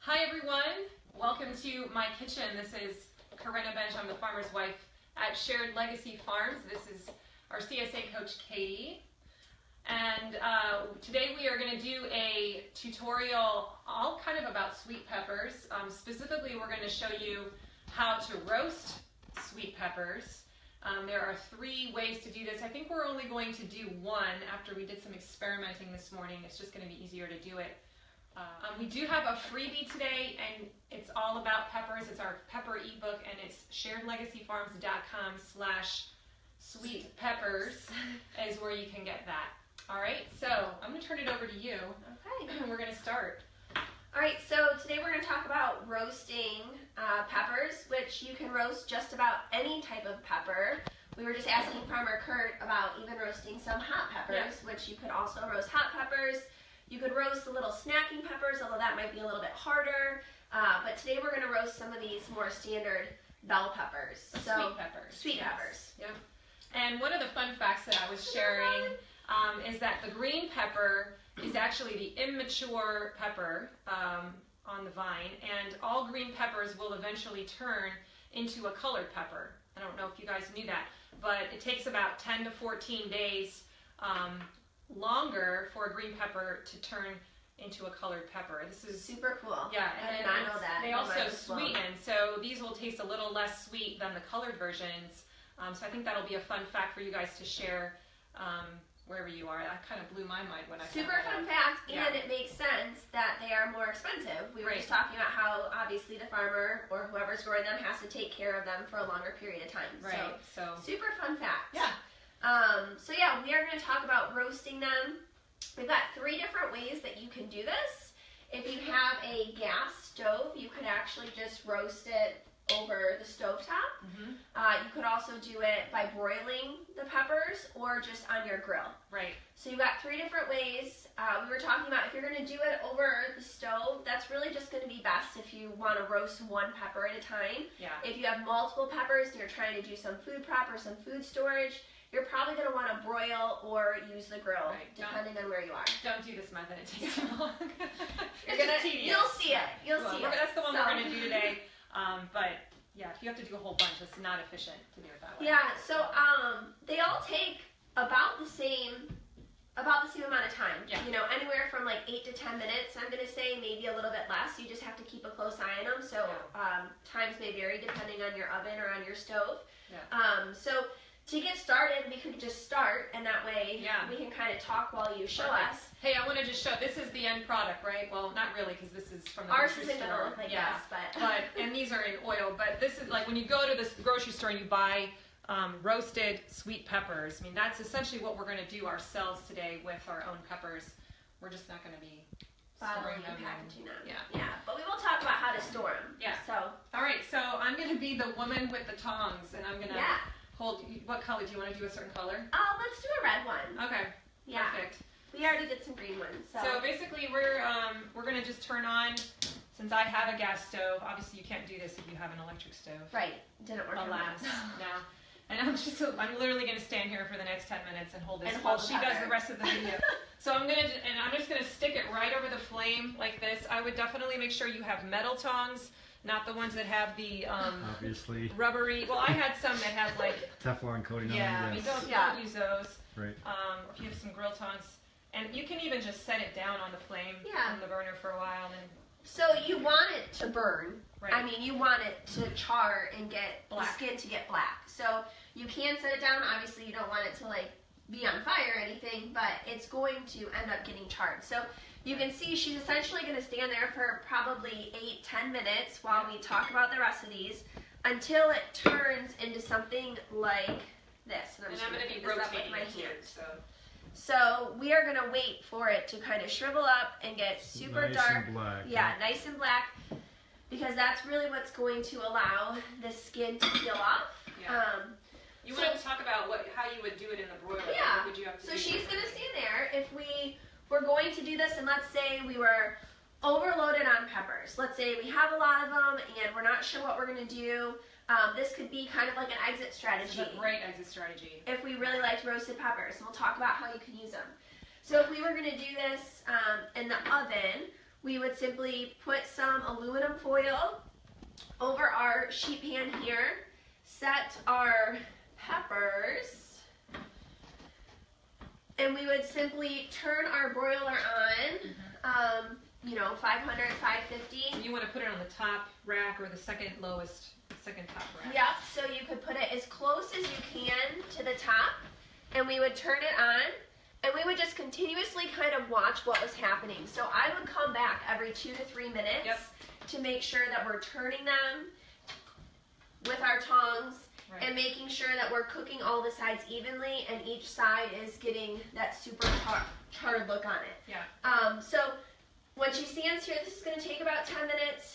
Hi everyone, welcome to my kitchen. This is Corinna Bench. I'm the farmer's wife at Shared Legacy Farms. This is our CSA coach Katie. And today we are going to do a tutorial all kind of about sweet peppers. Specifically, we're going to show you how to roast sweet peppers. There are 3 ways to do this. I think we're only going to do one after we did some experimenting this morning. It's just going to be easier to do it. We do have a freebie today, and it's all about peppers. It's our pepper ebook, and it's sharedlegacyfarms.com/sweetpeppers is where you can get that. All right, so I'm going to turn it over to you. Okay. We're going to start. All right, so today we're going to talk about roasting peppers, which you can roast just about any type of pepper. We were just asking Farmer Kurt about even roasting some hot peppers, which you could also roast hot peppers. You could roast the little snacking peppers, although that might be a little bit harder. But today we're going to roast some of these more standard bell peppers. Sweet peppers. Sweet peppers. Yep. And one of the fun facts that I was sharing is that the green pepper is actually the immature pepper on the vine, and all green peppers will eventually turn into a colored pepper. I don't know if you guys knew that, but it takes about 10 to 14 days longer for a green pepper to turn into a colored pepper. This is super cool. Yeah, I did not know that. They also sweeten, so these will taste a little less sweet than the colored versions. So I think that'll be a fun fact for you guys to share wherever you are. That kind of blew my mind when I found Super fun fact, Yeah. and it makes sense that they are more expensive. We were just talking about how obviously the farmer or whoever's growing them has to take care of them for a longer period of time. Right. So super fun fact. Yeah. So yeah, we are going to talk about roasting them. We've got 3 different ways that you can do this. If you have a gas stove, you could actually just roast it over the stovetop. You could also do it by broiling the peppers or just on your grill. Right. So you've got 3 different ways. We were talking about if you're going to do it over the stove, that's really just going to be best if you want to roast 1 pepper at a time. Yeah. If you have multiple peppers and you're trying to do some food prep or some food storage, you're probably going to want to broil or use the grill, depending on where you are. Don't do this method; it takes too long. You'll see it. You'll see it. That's the one we're going to do today. But yeah, if you have to do a whole bunch, it's not efficient to do it that way. Yeah. So they all take about the same amount of time. Yeah. You know, anywhere from like 8 to 10 minutes. I'm going to say maybe a little bit less. You just have to keep a close eye on them. So times may vary depending on your oven or on your stove. Yeah. So to get started, we could just start, and that way we can kind of talk while you show us. Hey, I want to just show, this is the end product, right? Well, not really, because this is from the Ours grocery is in store. oil, I guess, but and these are in oil. But this is like when you go to this grocery store and you buy roasted sweet peppers. I mean, that's essentially what we're going to do ourselves today with our own peppers. We're just not going to be storing them. Packaging them. Yeah. But we will talk about how to store them. Yeah. So. All right, so I'm going to be the woman with the tongs, and I'm going to hold. What color? Do you want to do a certain color? Let's do a red one. Okay. Yeah. Perfect. We already did some green ones. So basically, we're going to just turn on. Since I have a gas stove, obviously you can't do this if you have an electric stove. Right. Didn't work. Alas, no. And I'm literally going to stand here for the next 10 minutes and hold this and while she does the rest of the video. So I'm just going to stick it right over the flame like this. I would definitely make sure you have metal tongs. Not the ones that have the obviously rubbery. Well, I had some that had like Teflon coating on them. Yeah, I mean, don't use those. Right. Or if you have some grill tongs, and you can even just set it down on the flame on the burner for a while. And so you want it to burn. Right. I mean, you want it to char and get the skin to get black. So you can set it down. Obviously, you don't want it to like be on fire or anything, but it's going to end up getting charred. So you can see she's essentially going to stand there for probably 8-10 minutes while we talk about the rest of these until it turns into something like this. And I'm going to be rotating my hand. So we are going to wait for it to kind of shrivel up and get super dark. And black. Yeah, nice and black, because that's really what's going to allow the skin to peel off. Yeah. You want to talk about how you would do it in the broiler? Yeah. What would you have to do? So she's going to stand there. If we were going to do this, and let's say we were overloaded on peppers. Let's say we have a lot of them and we're not sure what we're going to do. This could be kind of like an exit strategy. This is a great exit strategy. If we really liked roasted peppers, and we'll talk about how you can use them. So if we were going to do this in the oven, we would simply put some aluminum foil over our sheet pan here, set our peppers, and we would simply turn our broiler on, 500, 550. You want to put it on the top rack or the second top rack. Yep, so you could put it as close as you can to the top, and we would turn it on, and we would just continuously kind of watch what was happening. So I would come back every 2 to 3 minutes to make sure that we're turning them with our tongs and making sure that we're cooking all the sides evenly, and each side is getting that super charred look on it. Yeah. So when she stands here, this is going to take about 10 minutes.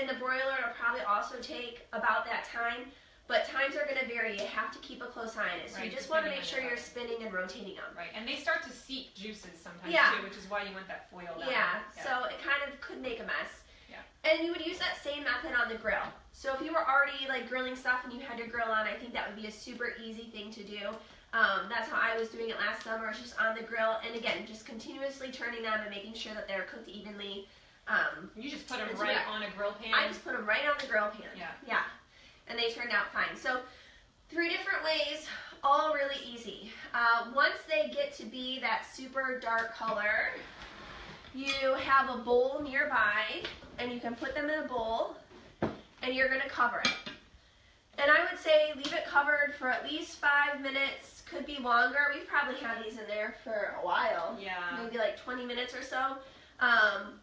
In the broiler, it'll probably also take about that time, but times are going to vary. You have to keep a close eye on it. So you just want to make sure you're spinning and rotating them. Right, and they start to seep juices sometimes too, which is why you want that foil down. Yeah, so it kind of could make a mess. Yeah. And you would use that same method on the grill. So if you were already like grilling stuff and you had your grill on, I think that would be a super easy thing to do. That's how I was doing it last summer, just on the grill, and again, just continuously turning them and making sure that they're cooked evenly. You just put them right on a grill pan? I just put them right on the grill pan. Yeah. And they turned out fine. So 3 different ways, all really easy. Once they get to be that super dark color, you have a bowl nearby, and you can put them in a bowl, and you're going to cover it. And I would say leave it covered for at least 5 minutes, could be longer. We've probably had these in there for a while. Yeah. Maybe like 20 minutes or so.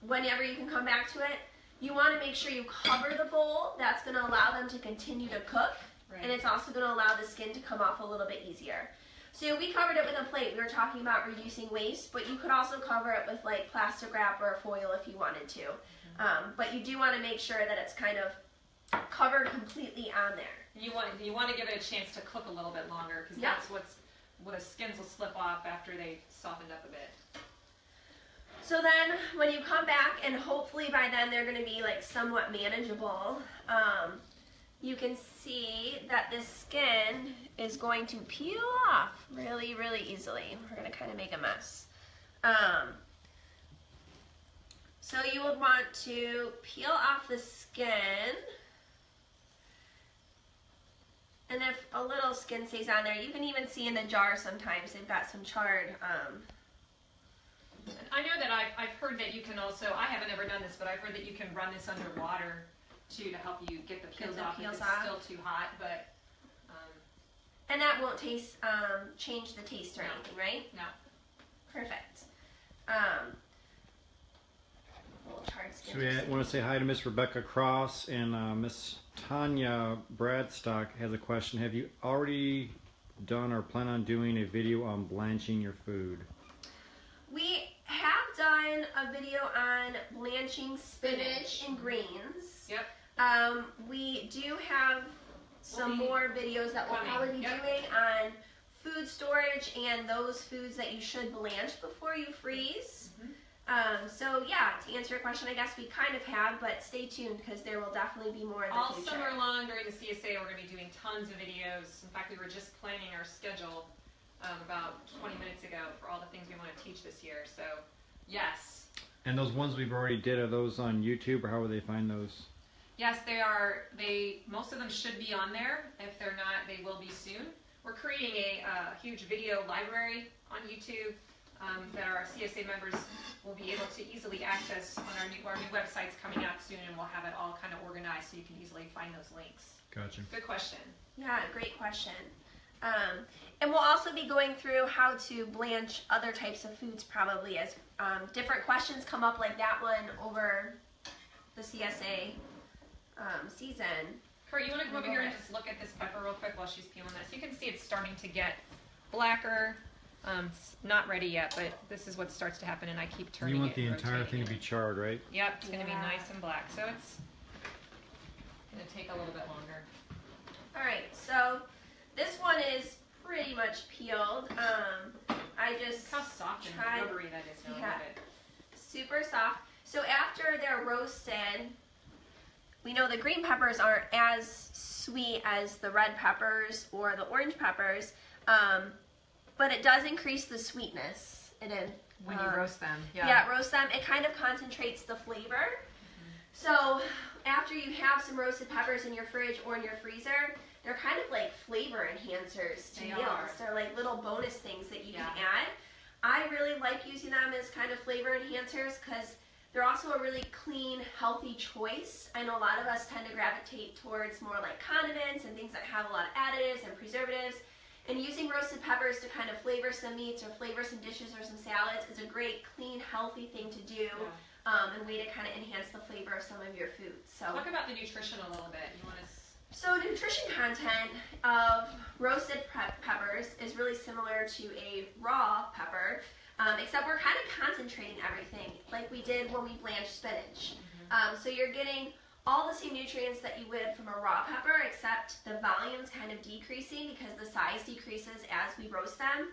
Whenever you can come back to it, you want to make sure you cover the bowl. That's going to allow them to continue to cook, and it's also going to allow the skin to come off a little bit easier. So we covered it with a plate. We were talking about reducing waste, but you could also cover it with like plastic wrap or foil if you wanted to. But you do want to make sure that it's kind of covered completely on there. You want to give it a chance to cook a little bit longer, because that's what the skins will slip off after they've softened up a bit. So then when you come back, and hopefully by then they're going to be like somewhat manageable, you can see that this skin is going to peel off really, really easily. We're going to kind of make a mess. So you would want to peel off the skin. And if a little skin stays on there, you can even see in the jar sometimes they've got some charred. I know that I've heard that you can also, I haven't ever done this, but I've heard that you can run this under water too to help you get the peels off if it's still too hot. But and that won't change the taste or anything, right? No. Perfect. So we want to say hi to Miss Rebecca Cross, and Miss Tanya Bradstock has a question. Have you already done or plan on doing a video on blanching your food? We have done a video on blanching spinach and greens. Yep. We do have some more videos that we'll probably be doing on food storage and those foods that you should blanch before you freeze. So yeah, to answer your question, I guess we kind of have, but stay tuned because there will definitely be more in the future. All summer long during the CSA, we're going to be doing tons of videos. In fact, we were just planning our schedule about 20 minutes ago for all the things we want to teach this year. So yes. And those ones we've already did, are those on YouTube, or how would they find those? Yes, they are. Most of them should be on there. If they're not, they will be soon. We're creating a huge video library on YouTube that our CSA members will be able to easily access on our new website's coming out soon, and we'll have it all kind of organized so you can easily find those links. Gotcha. Good question. Yeah, great question. And we'll also be going through how to blanch other types of foods probably as different questions come up like that one over the CSA season. Kurt, you want to come over here and just look at this pepper real quick while she's peeling this? You can see it's starting to get blacker. It's not ready yet, but this is what starts to happen, and I keep turning it. You want the entire thing to be charred, right? Yep, it's going to be nice and black, so it's going to take a little bit longer. All right, so this one is pretty much peeled. I just Look how soft and rubbery that is now. Yeah, super soft. So after they're roasted, we know the green peppers aren't as sweet as the red peppers or the orange peppers, but it does increase the sweetness. It When you roast them, yeah, roast them. It kind of concentrates the flavor. So after you have some roasted peppers in your fridge or in your freezer, they're kind of like flavor enhancers to meals. They're like little bonus things that you can add. I really like using them as kind of flavor enhancers because they're also a really clean, healthy choice. I know a lot of us tend to gravitate towards more like condiments and things that have a lot of additives and preservatives. And using roasted peppers to kind of flavor some meats or flavor some dishes or some salads is a great, clean, healthy thing to do, and way to kind of enhance the flavor of some of your foods. So talk about the nutrition a little bit. You want to? So nutrition content of roasted peppers is really similar to a raw pepper, except we're kind of concentrating everything like we did when we blanched spinach. So you're getting all the same nutrients that you would from a raw pepper, except the volume's kind of decreasing because the size decreases as we roast them.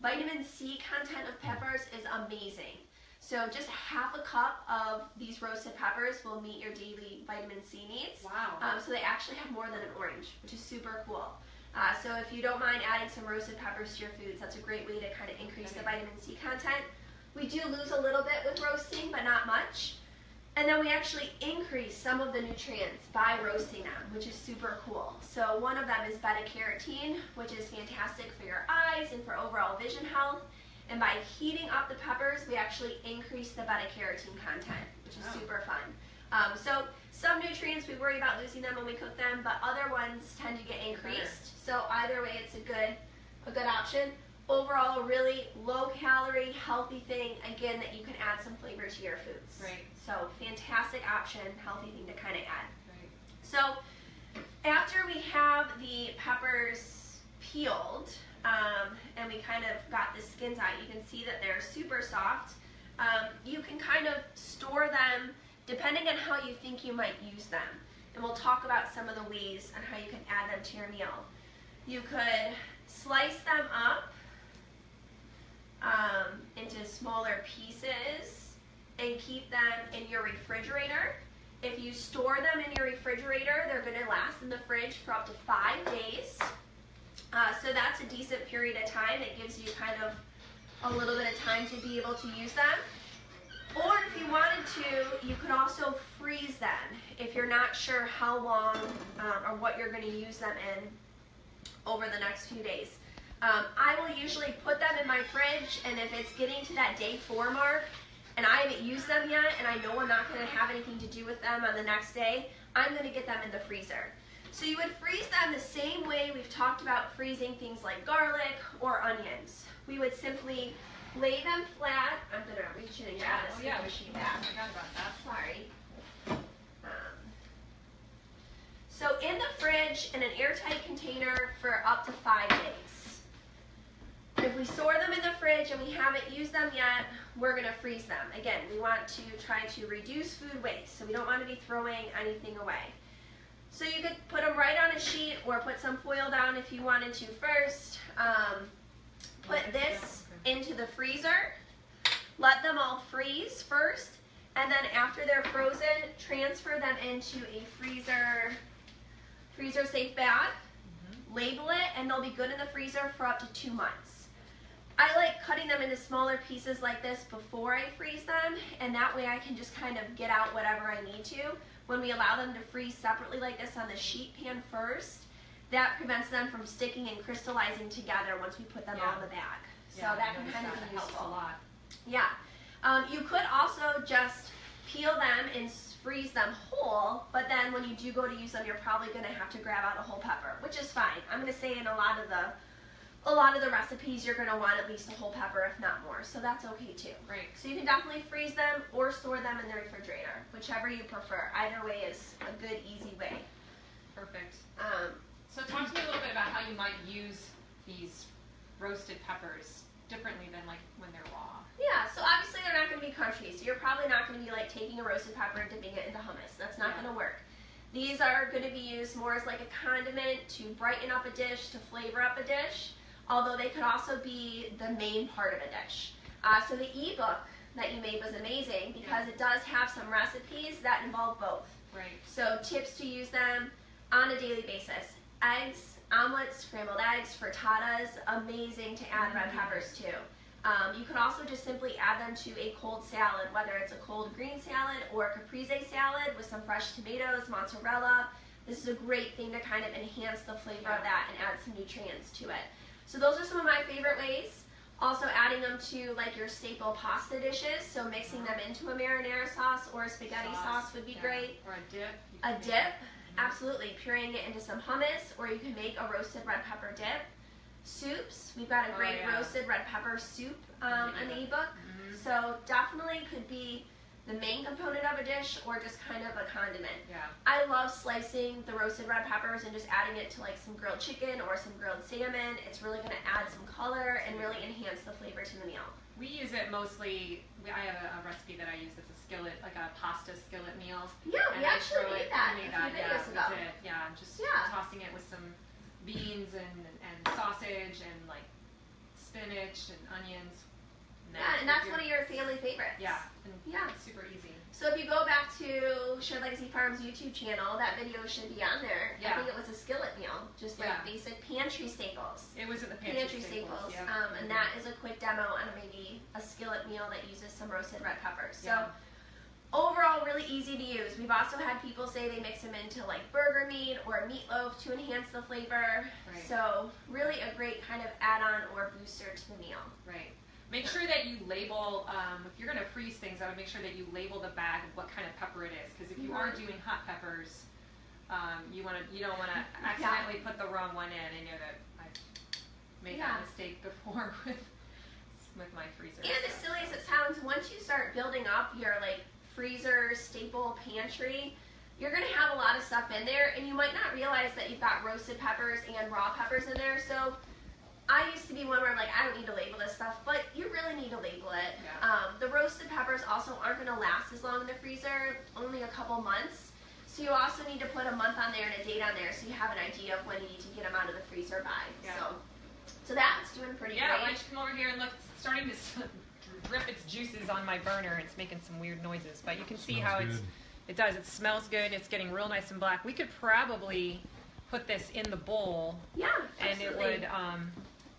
Vitamin C content of peppers is amazing. So just half a cup of these roasted peppers will meet your daily vitamin C needs. Wow. So they actually have more than an orange, which is super cool. So if you don't mind adding some roasted peppers to your foods, that's a great way to kind of increase the vitamin C content. We do lose a little bit with roasting, but not much. And then we actually increase some of the nutrients by roasting them, which is super cool. So one of them is beta-carotene, which is fantastic for your eyes and for overall vision health. And by heating up the peppers, we actually increase the beta-carotene content, which is super fun. So some nutrients, we worry about losing them when we cook them, but other ones tend to get increased. So either way, it's a good option. Overall, a really low-calorie, healthy thing, again, that you can add some flavor to your foods. Right. So fantastic option, healthy thing to kind of add. Right. So after we have the peppers peeled, and we kind of got the skins out, you can see that they're super soft. You can kind of store them depending on how you think you might use them. And we'll talk about some of the ways on how you can add them to your meal. You could slice them up into smaller pieces and keep them in your refrigerator. If you store them in your refrigerator, they're going to last in the fridge for up to 5 days. So that's a decent period of time. It gives you kind of a little bit of time to be able to use them. Or if you wanted to, you could also freeze them if you're not sure how long or what you're going to use them in over the next few days. I will usually put them in my fridge, and if it's getting to that day 4 mark and I haven't used them yet and I know I'm not going to have anything to do with them on the next day, I'm going to get them in the freezer. So you would freeze them the same way we've talked about freezing things like garlic or onions. We would simply lay them flat. I'm going to reach in and grab this machine back. I forgot about that. Sorry. So in the fridge in an airtight container for up to 5 days. If we store them in the fridge and we haven't used them yet, we're going to freeze them. Again, we want to try to reduce food waste, so we don't want to be throwing anything away. So you could put them right on a sheet or put some foil down if you wanted to first. Put this into the freezer. Let them all freeze first, and then after they're frozen, transfer them into a freezer safe bag. Label it, and they'll be good in the freezer for up to 2 months. I like cutting them into smaller pieces like this before I freeze them, and that way I can just kind of get out whatever I need to. When we allow them to freeze separately like this on the sheet pan first, that prevents them from sticking and crystallizing together once we put them all in the bag. So that can kind of be useful. Helps a lot. Yeah. You could also just peel them and freeze them whole, but then when you do go to use them, you're probably going to have to grab out a whole pepper, which is fine. I'm going to say in a lot of the recipes you're going to want at least a whole pepper, if not more, so that's okay too. Right. So you can definitely freeze them or store them in the refrigerator, whichever you prefer. Either way is a good, easy way. Perfect. So talk to me a little bit about how you might use these roasted peppers differently than like when they're raw. Yeah, so obviously they're not going to be crunchy, so you're probably not going to be like taking a roasted pepper and dipping it into hummus. That's not going to work. These are going to be used more as like a condiment to brighten up a dish, to flavor up a dish, although they could also be the main part of a dish. So the ebook that you made was amazing because it does have some recipes that involve both. Right. So tips to use them on a daily basis. Eggs, omelets, scrambled eggs, frittatas, amazing to add red peppers to. You can also just simply add them to a cold salad, whether it's a cold green salad or a caprese salad with some fresh tomatoes, mozzarella. This is a great thing to kind of enhance the flavor of that and add some nutrients to it. So those are some of my favorite ways. Also adding them to like your staple pasta dishes, so mixing them into a marinara sauce or a spaghetti sauce would be great. Or a dip. A dip, absolutely. Pureeing it into some hummus, or you can make a roasted red pepper dip. Soups, we've got a great roasted red pepper soup in the ebook. So definitely could be the main component of a dish or just kind of a condiment. Yeah. I love slicing the roasted red peppers and just adding it to like some grilled chicken or some grilled salmon. It's really going to add some color and really enhance the flavor to the meal. We use it mostly, I have a recipe that I use that's a skillet, like a pasta skillet meal. Yeah, we actually made that a few videos ago. We did. Yeah, just tossing it with some beans and sausage and like spinach and onions. Yeah, and that's one of your family favorites. Yeah, and it's super easy. So if you go back to Shared Legacy Farms YouTube channel, that video should be on there. Yeah. I think it was a skillet meal, just like basic pantry staples. It was at the pantry staples. Yeah. And that is a quick demo on maybe a skillet meal that uses some roasted red peppers. So overall, really easy to use. We've also had people say they mix them into like burger meat or meatloaf to enhance the flavor. Right. So really a great kind of add-on or booster to the meal. Right. Make sure that you label, if you're going to freeze things, I would make sure that you label the bag of what kind of pepper it is. Because if you are doing hot peppers, you don't want to accidentally put the wrong one in. I know that I've made that mistake before with my freezer. And as silly as it sounds, once you start building up your like freezer, staple, pantry, you're going to have a lot of stuff in there, and you might not realize that you've got roasted peppers and raw peppers in there. So I used to be one where I'm like, I don't need to label this stuff, but you really need to label it. Yeah. The roasted peppers also aren't going to last as long in the freezer, only a couple months. So you also need to put a month on there and a date on there so you have an idea of when you need to get them out of the freezer by. Yeah. So that's doing pretty great. Yeah, why don't you come over here and look, it's starting to drip its juices on my burner. It's making some weird noises, but you can see how it does. It smells good. It's getting real nice and black. We could probably put this in the bowl. Yeah, and absolutely. it would,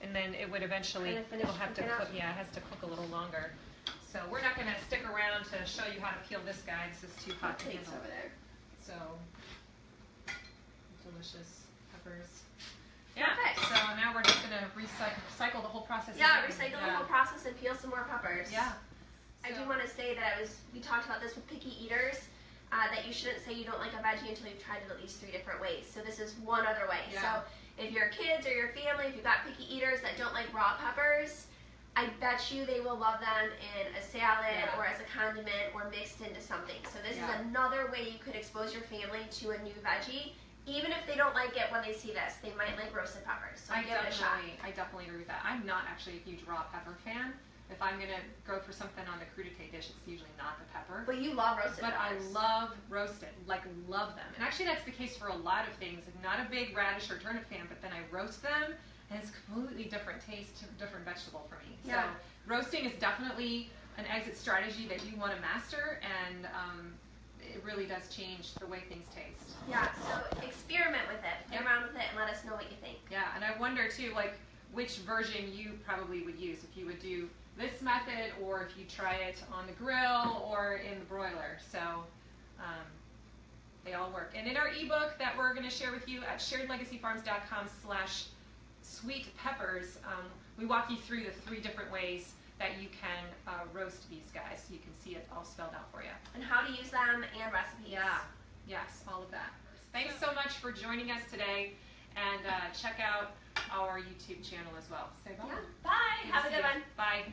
and then it would eventually, it'll have to cook, it has to cook a little longer. So we're not going to stick around to show you how to peel this guy. This is too hot to handle. Over there. So, delicious peppers. Yeah, Perfect. so now we're just going to recycle the whole process. Yeah, recycle the whole process and peel some more peppers. Yeah. I do want to say that we talked about this with picky eaters, that you shouldn't say you don't like a veggie until you've tried it at least 3 different ways. So this is one other way. Yeah. So if your kids or your family, if you've got picky eaters that don't like raw peppers, I bet you they will love them in a salad or as a condiment or mixed into something. So this is another way you could expose your family to a new veggie. Even if they don't like it when they see this, they might like roasted peppers. So give it a shot. I definitely agree with that. I'm not actually a huge raw pepper fan. If I'm going to go for something on the crudité dish, it's usually not the pepper. But you love roasted peppers. But I love roasted, love them. And actually that's the case for a lot of things. I'm not a big radish or turnip fan, but then I roast them, and it's a completely different taste, different vegetable for me. Yeah. So roasting is definitely an exit strategy that you want to master, and it really does change the way things taste. Yeah, so experiment with it. Play around with it and let us know what you think. Yeah, and I wonder too, like, which version you probably would use, if you would do this method or if you try it on the grill or in the broiler. So they all work. And in our ebook that we're going to share with you at sharedlegacyfarms.com/sweet-peppers, we walk you through the 3 different ways that you can roast these guys, so you can see it all spelled out for you. And how to use them and recipes. Yeah, yes, all of that. Thanks so much for joining us today, and check out our YouTube channel as well. Say bye. Yeah. Bye. Have a good one. Bye.